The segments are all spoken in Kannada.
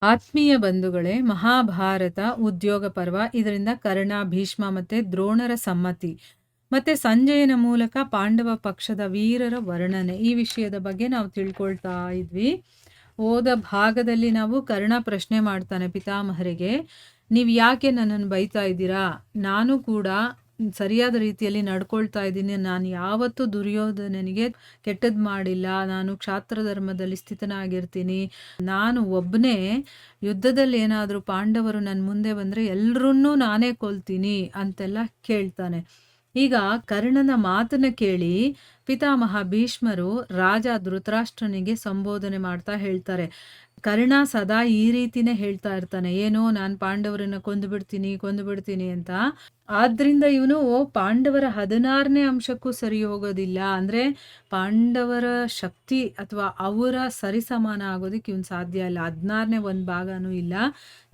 ಆತ್ಮೀಯ ಬಂಧುಗಳೇ, ಮಹಾಭಾರತ ಉದ್ಯೋಗ ಪರ್ವ. ಇದರಿಂದ ಕರ್ಣ, ಭೀಷ್ಮ ಮತ್ತೆ ದ್ರೋಣರ ಸಮ್ಮತಿ ಮತ್ತೆ ಸಂಜಯನ ಮೂಲಕ ಪಾಂಡವ ಪಕ್ಷದ ವೀರರ ವರ್ಣನೆ, ಈ ವಿಷಯದ ಬಗ್ಗೆ ನಾವು ತಿಳ್ಕೊಳ್ತಾ ಇದ್ವಿ. ಹೋದ ಭಾಗದಲ್ಲಿ ನಾವು ಕರ್ಣ ಪ್ರಶ್ನೆ ಮಾಡ್ತಾನೆ ಪಿತಾಮಹರಿಗೆ, ನೀವು ಯಾಕೆ ನನ್ನನ್ನು ಬೈತಾ ಇದ್ದೀರಾ? ನಾನು ಕೂಡ ಸರಿಯಾದ ರೀತಿಯಲ್ಲಿ ನಡ್ಕೊಳ್ತಾ ಇದ್ದೀನಿ. ನಾನು ಯಾವತ್ತೂ ದುರ್ಯೋಧನನಿಗೆ ಕೆಟ್ಟದ್ದು ಮಾಡಿಲ್ಲ. ನಾನು ಕ್ಷಾತ್ರ ಧರ್ಮದಲ್ಲಿ ಸ್ಥಿತನಾಗಿರ್ತೀನಿ. ನಾನು ಒಬ್ಬನೇ ಯುದ್ಧದಲ್ಲಿ ಏನಾದರೂ ಪಾಂಡವರು ನನ್ನ ಮುಂದೆ ಬಂದರೆ ಎಲ್ಲರನ್ನೂ ನಾನೇ ಕೊಲ್ತೀನಿ ಅಂತೆಲ್ಲ ಕೇಳ್ತಾನೆ. ಈಗ ಕರ್ಣನ ಮಾತನ್ನ ಕೇಳಿ ಪಿತಾಮಹ ಭೀಷ್ಮರು ರಾಜ ಧೃತರಾಷ್ಟ್ರನಿಗೆ ಸಂಬೋಧನೆ ಮಾಡ್ತಾ ಹೇಳ್ತಾರೆ. ಕರ್ಣ ಸದಾ ಈ ರೀತಿನೇ ಹೇಳ್ತಾ ಇರ್ತಾನೆ, ಏನೋ ನಾನು ಪಾಂಡವರನ್ನ ಕೊಂದು ಬಿಡ್ತೀನಿ ಅಂತ. ಆದ್ರಿಂದ ಇವನು ಪಾಂಡವರ 16ನೇ ಅಂಶಕ್ಕೂ ಸರಿ ಹೋಗೋದಿಲ್ಲ. ಅಂದ್ರೆ ಪಾಂಡವರ ಶಕ್ತಿ ಅಥವಾ ಅವರ ಸರಿಸಮಾನ ಆಗೋದಕ್ಕೆ ಇವನು ಸಾಧ್ಯ ಇಲ್ಲ. 16ನೇ ಒಂದು ಭಾಗನೂ ಇಲ್ಲ.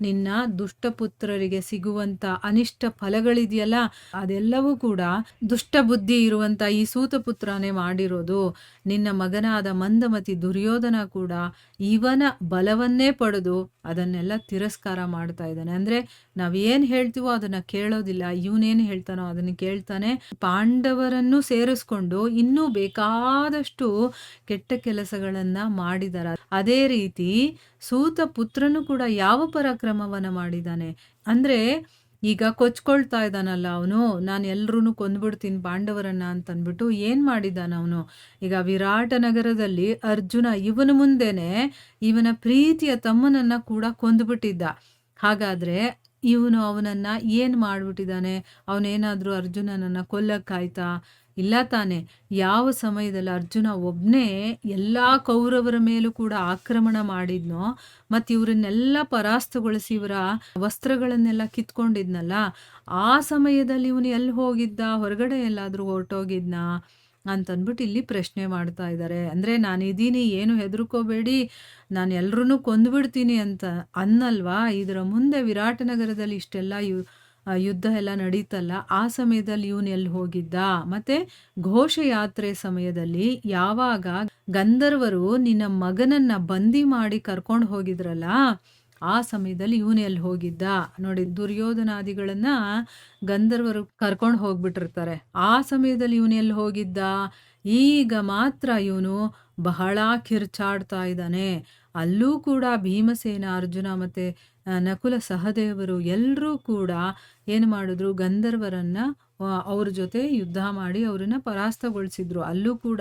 ನಿನ್ನ ದುಷ್ಟಪುತ್ರರಿಗೆ ಸಿಗುವಂತ ಅನಿಷ್ಟ ಫಲಗಳಿದೆಯಲ್ಲ, ಅದೆಲ್ಲವೂ ಕೂಡ ದುಷ್ಟ ಬುದ್ಧಿ ಇರುವಂತ ಈ ಸೂತಪುತ್ರನೇ ಮಾಡಿರೋದು. ನಿನ್ನ ಮಗನಾದ ಮಂದಮತಿ ದುರ್ಯೋಧನ ಕೂಡ ಇವನ ಬಲವನ್ನೇ ಪಡೆದು ಅದನ್ನೆಲ್ಲ ತಿರಸ್ಕಾರ ಮಾಡ್ತಾ ಇದ್ದಾನೆ. ಅಂದ್ರೆ ನಾವೇನ್ ಹೇಳ್ತೀವೋ ಅದನ್ನ ಕೇಳೋದಿಲ್ಲ, ಇವನೇನು ಹೇಳ್ತಾನೋ ಅದನ್ನ ಕೇಳ್ತಾನೆ. ಪಾಂಡವರನ್ನು ಸೇರಿಸ್ಕೊಂಡು ಇನ್ನೂ ಬೇಕಾದಷ್ಟು ಕೆಟ್ಟ ಕೆಲಸಗಳನ್ನ ಮಾಡಿದಾರ. ಅದೇ ರೀತಿ ಸೂತ ಪುತ್ರನು ಕೂಡ ಯಾವ ಪರಾಕ್ರಮವನ್ನ ಮಾಡಿದಾನೆ ಅಂದ್ರೆ, ಈಗ ಕೊಚ್ಕೊಳ್ತಾ ಇದ್ದಾನಲ್ಲ ಅವನು, ನಾನು ಎಲ್ರೂ ಕೊಂದ್ಬಿಡ್ತೀನಿ ಪಾಂಡವರನ್ನ ಅಂತನ್ಬಿಟ್ಟು ಏನ್ ಮಾಡಿದಾನ ಅವನು? ಈಗ ವಿರಾಟ ನಗರದಲ್ಲಿ ಅರ್ಜುನ ಇವನ ಮುಂದೆನೆ ಇವನ ಪ್ರೀತಿಯ ತಮ್ಮನನ್ನ ಕೂಡ ಕೊಂದ್ಬಿಟ್ಟಿದ್ದ. ಹಾಗಾದ್ರೆ ಇವನು ಅವನನ್ನ ಏನ್ ಮಾಡ್ಬಿಟ್ಟಿದ್ದಾನೆ? ಅವನೇನಾದ್ರೂ ಅರ್ಜುನನನ್ನ ಕೊಲ್ಲಕ್ಕಾಯ್ತಾ? ಇಲ್ಲ ತಾನೆ. ಯಾವ ಸಮಯದಲ್ಲಿ ಅರ್ಜುನ ಒಬ್ನೇ ಎಲ್ಲಾ ಕೌರವರ ಮೇಲೂ ಕೂಡ ಆಕ್ರಮಣ ಮಾಡಿದ್ನೋ, ಮತ್ತು ಇವರನ್ನೆಲ್ಲ ಪರಾಸ್ತಗೊಳಿಸಿ ಇವರ ವಸ್ತ್ರಗಳನ್ನೆಲ್ಲ ಕಿತ್ಕೊಂಡಿದ್ನಲ್ಲ, ಆ ಸಮಯದಲ್ಲಿ ಇವನು ಎಲ್ಲಿ ಹೋಗಿದ್ದ? ಹೊರಗಡೆ ಎಲ್ಲಾದ್ರೂ ಹೊರಟೋಗಿದ್ನ ಅಂತನ್ಬಿಟ್ಟು ಇಲ್ಲಿ ಪ್ರಶ್ನೆ ಮಾಡ್ತಾ ಇದ್ದಾರೆ. ಅಂದ್ರೆ ನಾನಿದ್ದೀನಿ, ಏನು ಹೆದರ್ಕೋಬೇಡಿ, ನಾನು ಎಲ್ರೂ ಕೊಂದ್ಬಿಡ್ತೀನಿ ಅಂತ ಅನ್ನಲ್ವಾ? ಇದರ ಮುಂದೆ ವಿರಾಟ ನಗರದಲ್ಲಿ ಇಷ್ಟೆಲ್ಲ ಯುದ್ಧ ಎಲ್ಲ ನಡೀತಲ್ಲ, ಆ ಸಮಯದಲ್ಲಿ ಇವನು ಎಲ್ಲಿ ಹೋಗಿದ್ದ? ಮತ್ತೆ ಘೋಷಯಾತ್ರೆ ಸಮಯದಲ್ಲಿ ಯಾವಾಗ ಗಂಧರ್ವರು ನಿನ್ನ ಮಗನನ್ನ ಬಂದಿ ಮಾಡಿ ಕರ್ಕೊಂಡು ಹೋಗಿದ್ರಲ್ಲ, ಆ ಸಮಯದಲ್ಲಿ ಇವನು ಎಲ್ಲಿ ಹೋಗಿದ್ದ? ನೋಡಿ, ದುರ್ಯೋಧನಾದಿಗಳನ್ನ ಗಂಧರ್ವರು ಕರ್ಕೊಂಡು ಹೋಗ್ಬಿಟ್ಟಿರ್ತಾರೆ. ಆ ಸಮಯದಲ್ಲಿ ಇವನು ಎಲ್ಲಿ ಹೋಗಿದ್ದ? ಈಗ ಮಾತ್ರ ಇವನು ಬಹಳ ಕಿರ್ಚಾಡ್ತಾ ಇದ್ದಾನೆ. ಅಲ್ಲೂ ಕೂಡ ಭೀಮಸೇನ, ಅರ್ಜುನ ಮತ್ತೆ ನಕುಲ ಸಹದೇವರು ಎಲ್ಲರೂ ಕೂಡ ಏನು ಮಾಡಿದ್ರು? ಗಂಧರ್ವರನ್ನ ಅವ್ರ ಜೊತೆ ಯುದ್ಧ ಮಾಡಿ ಅವ್ರನ್ನ ಪರಾಸ್ತಗೊಳಿಸಿದ್ರು. ಅಲ್ಲೂ ಕೂಡ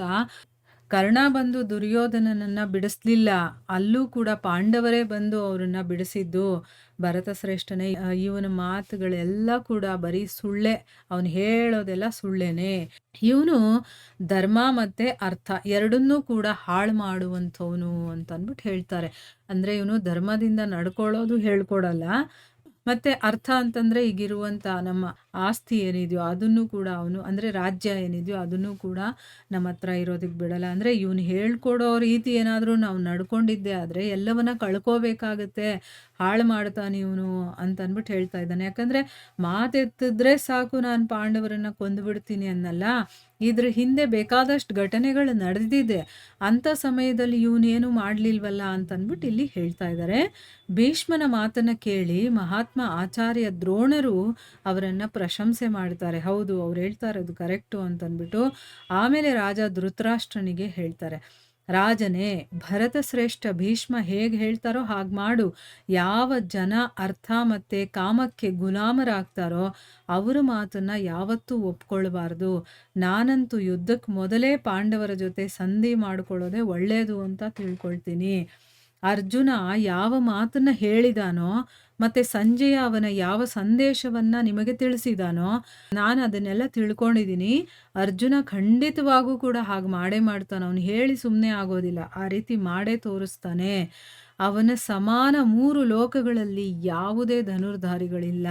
ಕರ್ಣ ಬಂದು ದುರ್ಯೋಧನನನ್ನ ಬಿಡಿಸ್ಲಿಲ್ಲ, ಅಲ್ಲೂ ಕೂಡ ಪಾಂಡವರೇ ಬಂದು ಅವರನ್ನ ಬಿಡಿಸಿದ್ದು. ಭರತ ಶ್ರೇಷ್ಠನೇ, ಇವನ ಮಾತುಗಳೆಲ್ಲ ಕೂಡ ಬರೀ ಸುಳ್ಳೆ, ಅವನು ಹೇಳೋದೆಲ್ಲ ಸುಳ್ಳೇನೆ. ಇವನು ಧರ್ಮ ಮತ್ತೆ ಅರ್ಥ ಎರಡನ್ನೂ ಕೂಡ ಹಾಳು ಮಾಡುವಂಥವನು ಅಂತ ಅಂದ್ಬಿಟ್ಟು ಹೇಳ್ತಾರೆ. ಅಂದ್ರೆ ಇವನು ಧರ್ಮದಿಂದ ನಡ್ಕೊಳ್ಳೋದು ಹೇಳ್ಕೊಡಲ್ಲ, ಮತ್ತೆ ಅರ್ಥ ಅಂತಂದ್ರೆ ಈಗಿರುವಂತ ನಮ್ಮ ಆಸ್ತಿ ಏನಿದೆಯೋ ಅದನ್ನು ಕೂಡ ಅವನು, ಅಂದ್ರೆ ರಾಜ್ಯ ಏನಿದೆಯೋ ಅದನ್ನು ಕೂಡ ನಮ್ಮ ಹತ್ರ ಇರೋದಕ್ಕೆ ಬಿಡಲ್ಲ. ಅಂದ್ರೆ ಇವನು ಹೇಳ್ಕೊಡೋ ರೀತಿ ಏನಾದರೂ ನಾವು ನಡ್ಕೊಂಡಿದ್ದೆ ಆದ್ರೆ ಎಲ್ಲವನ್ನ ಕಳ್ಕೋಬೇಕಾಗತ್ತೆ, ಹಾಳು ಮಾಡ್ತಾನೆ ಇವನು ಅಂತ ಅಂದ್ಬಿಟ್ಟು ಹೇಳ್ತಾ ಇದ್ದಾನೆ. ಯಾಕಂದ್ರೆ ಮಾತೆತ್ತಿದ್ರೆ ಸಾಕು, ನಾನು ಪಾಂಡವರನ್ನ ಕೊಂದುಬಿಡ್ತೀನಿ ಅನ್ನಲ್ಲ, ಇದ್ರ ಹಿಂದೆ ಬೇಕಾದಷ್ಟು ಘಟನೆಗಳು ನಡೆದಿದೆ. ಅಂಥ ಸಮಯದಲ್ಲಿ ಇವನೇನು ಮಾಡ್ಲಿಲ್ವಲ್ಲ ಅಂತ ಅಂದ್ಬಿಟ್ಟು ಇಲ್ಲಿ ಹೇಳ್ತಾ ಇದ್ದಾರೆ. ಭೀಷ್ಮನ ಮಾತನ್ನ ಕೇಳಿ ಮಹಾತ್ಮ ಆಚಾರ್ಯ ದ್ರೋಣರು ಅವರನ್ನ ಪ್ರಶಂಸೆ ಮಾಡ್ತಾರೆ. ಹೌದು, ಅವ್ರು ಹೇಳ್ತಾ ಇರೋದು ಕರೆಕ್ಟು ಅಂತಂದ್ಬಿಟ್ಟು ಆಮೇಲೆ ರಾಜ ಧೃತರಾಷ್ಟ್ರನಿಗೆ ಹೇಳ್ತಾರೆ, ರಾಜನೇ, ಭರತ ಶ್ರೇಷ್ಠ ಭೀಷ್ಮ ಹೇಗೆ ಹೇಳ್ತಾರೋ ಹಾಗೆ ಮಾಡು. ಯಾವ ಜನ ಅರ್ಥ ಮತ್ತೆ ಕಾಮಕ್ಕೆ ಗುಲಾಮರಾಗ್ತಾರೋ ಅವರ ಮಾತನ್ನ ಯಾವತ್ತೂ ಒಪ್ಕೊಳ್ಬಾರ್ದು. ನಾನಂತೂ ಯುದ್ಧಕ್ಕೆ ಮೊದಲೇ ಪಾಂಡವರ ಜೊತೆ ಸಂಧಿ ಮಾಡ್ಕೊಳ್ಳೋದೇ ಒಳ್ಳೆಯದು ಅಂತ ತಿಳ್ಕೊಳ್ತೀನಿ. ಅರ್ಜುನ ಯಾವ ಮಾತನ್ನ ಹೇಳಿದಾನೋ ಮತ್ತೆ ಸಂಜಯ ಅವನ ಯಾವ ಸಂದೇಶವನ್ನ ನಿಮಗೆ ತಿಳಿಸಿದಾನೋ ನಾನು ಅದನ್ನೆಲ್ಲ ತಿಳ್ಕೊಂಡಿದ್ದೀನಿ. ಅರ್ಜುನ ಖಂಡಿತವಾಗೂ ಕೂಡ ಹಾಗೆ ಮಾಡೇ ಮಾಡ್ತಾನೆ. ಅವನು ಹೇಳಿ ಸುಮ್ಮನೆ ಆಗೋದಿಲ್ಲ, ಆ ರೀತಿ ಮಾಡೇ ತೋರಿಸ್ತಾನೆ. ಅವನ ಸಮಾನ 3 ಲೋಕಗಳಲ್ಲಿ ಯಾವುದೇ ಧನುರ್ಧಾರಿಗಳಿಲ್ಲ,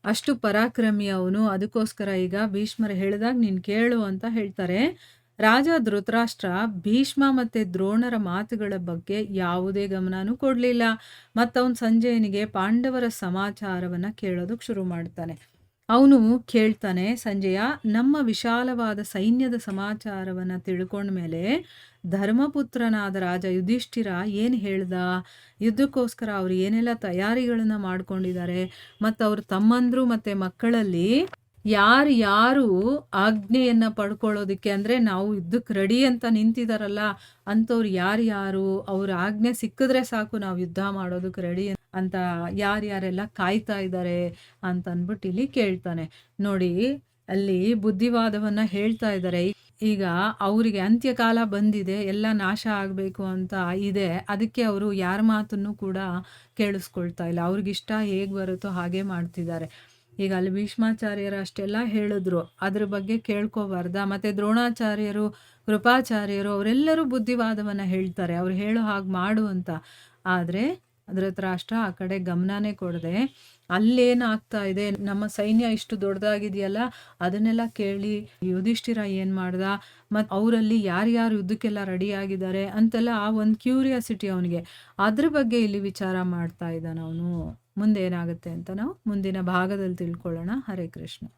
ಅಷ್ಟು ಪರಾಕ್ರಮಿ ಅವನು. ಅದಕ್ಕೋಸ್ಕರ ಈಗ ಭೀಷ್ಮರು ಹೇಳಿದಾಗ ನೀನು ಕೇಳು ಅಂತ ಹೇಳ್ತಾರೆ. ರಾಜ ಧೃತರಾಷ್ಟ್ರ ಭೀಷ್ಮ ಮತ್ತೆ ದ್ರೋಣರ ಮಾತುಗಳ ಬಗ್ಗೆ ಯಾವುದೇ ಗಮನನೂ ಕೊಡ್ಲಿಲ್ಲ. ಮತ್ತವನು ಸಂಜಯನಿಗೆ ಪಾಂಡವರ ಸಮಾಚಾರವನ್ನ ಕೇಳೋದಕ್ಕೆ ಶುರು ಮಾಡ್ತಾನೆ. ಅವನು ಕೇಳ್ತಾನೆ ಸಂಜಯ, ನಮ್ಮ ವಿಶಾಲವಾದ ಸೈನ್ಯದ ಸಮಾಚಾರವನ್ನ ತಿಳ್ಕೊಂಡ್ಮೇಲೆ ಧರ್ಮಪುತ್ರನಾದ ರಾಜ ಯುಧಿಷ್ಠಿರ ಏನು ಹೇಳ್ದ, ಯುದ್ಧಕ್ಕೋಸ್ಕರ ಅವ್ರು ಏನೆಲ್ಲ ತಯಾರಿಗಳನ್ನ ಮಾಡ್ಕೊಂಡಿದ್ದಾರೆ, ಮತ್ತು ಅವ್ರ ತಮ್ಮಂದ್ರು ಮತ್ತೆ ಮಕ್ಕಳಲ್ಲಿ ಯಾರು ಆಜ್ಞೆಯನ್ನ ಪಡ್ಕೊಳ್ಳೋದಕ್ಕೆ, ಅಂದ್ರೆ ನಾವು ಯುದ್ಧಕ್ಕೆ ರೆಡಿ ಅಂತ ನಿಂತಿದಾರಲ್ಲ ಅಂಥವ್ರು ಯಾರ್ಯಾರು, ಅವ್ರ ಆಜ್ಞೆ ಸಿಕ್ಕಿದ್ರೆ ಸಾಕು ನಾವು ಯುದ್ಧ ಮಾಡೋದಕ್ಕೆ ರೆಡಿ ಅಂತ ಯಾರ್ಯಾರೆಲ್ಲ ಕಾಯ್ತಾ ಇದ್ದಾರೆ ಅಂತ ಅಂದ್ಬಿಟ್ಟು ಇಲ್ಲಿ ಕೇಳ್ತಾನೆ. ನೋಡಿ, ಅಲ್ಲಿ ಬುದ್ಧಿವಾದವನ್ನ ಹೇಳ್ತಾ ಇದ್ದಾರೆ. ಈಗ ಅವರಿಗೆ ಅಂತ್ಯಕಾಲ ಬಂದಿದೆ, ಎಲ್ಲ ನಾಶ ಆಗಬೇಕು ಅಂತ ಇದೆ. ಅದಕ್ಕೆ ಅವರು ಯಾರ ಮಾತನ್ನು ಕೂಡ ಕೇಳಿಸ್ಕೊಳ್ತಾ ಇಲ್ಲ. ಅವ್ರಿಗಿಷ್ಟ ಹೇಗೆ ಬರುತ್ತೋ ಹಾಗೆ ಮಾಡ್ತಿದ್ದಾರೆ. ಈಗ ಅಲ್ಲಿ ಭೀಷ್ಮಾಚಾರ್ಯರು ಅಷ್ಟೆಲ್ಲ ಹೇಳಿದ್ರು, ಅದ್ರ ಬಗ್ಗೆ ಕೇಳ್ಕೋಬಾರ್ದ? ಮತ್ತೆ ದ್ರೋಣಾಚಾರ್ಯರು, ಕೃಪಾಚಾರ್ಯರು ಅವರೆಲ್ಲರೂ ಬುದ್ಧಿವಾದವನ್ನ ಹೇಳ್ತಾರೆ, ಅವ್ರು ಹೇಳೋ ಹಾಗೆ ಮಾಡು ಅಂತ. ಆದರೆ ಧೃತರಾಷ್ಟ್ರ ಆ ಕಡೆ ಗಮನನೇ ಕೊಡದೆ ಅಲ್ಲೇನಾಗ್ತಾ ಇದೆ, ನಮ್ಮ ಸೈನ್ಯ ಇಷ್ಟು ದೊಡ್ಡದಾಗಿದೆಯಲ್ಲ ಅದನ್ನೆಲ್ಲ ಕೇಳಿ ಯುಧಿಷ್ಠಿರ ಏನು ಮಾಡ್ದ, ಮತ್ತು ಅವರಲ್ಲಿ ಯಾರ್ಯಾರು ಯುದ್ಧಕ್ಕೆಲ್ಲ ರೆಡಿ ಆಗಿದ್ದಾರೆ ಅಂತೆಲ್ಲ ಆ ಒಂದು ಕ್ಯೂರಿಯಾಸಿಟಿ ಅವನಿಗೆ. ಅದ್ರ ಬಗ್ಗೆ ಇಲ್ಲಿ ವಿಚಾರ ಮಾಡ್ತಾ ಇದ್ದಾನೆ ಅವನು. ಮುಂದೆ ಏನಾಗುತ್ತೆ ಅಂತ ನಾವು ಮುಂದಿನ ಭಾಗದಲ್ಲಿ ತಿಳ್ಕೊಳ್ಳೋಣ. ಹರೇ ಕೃಷ್ಣ.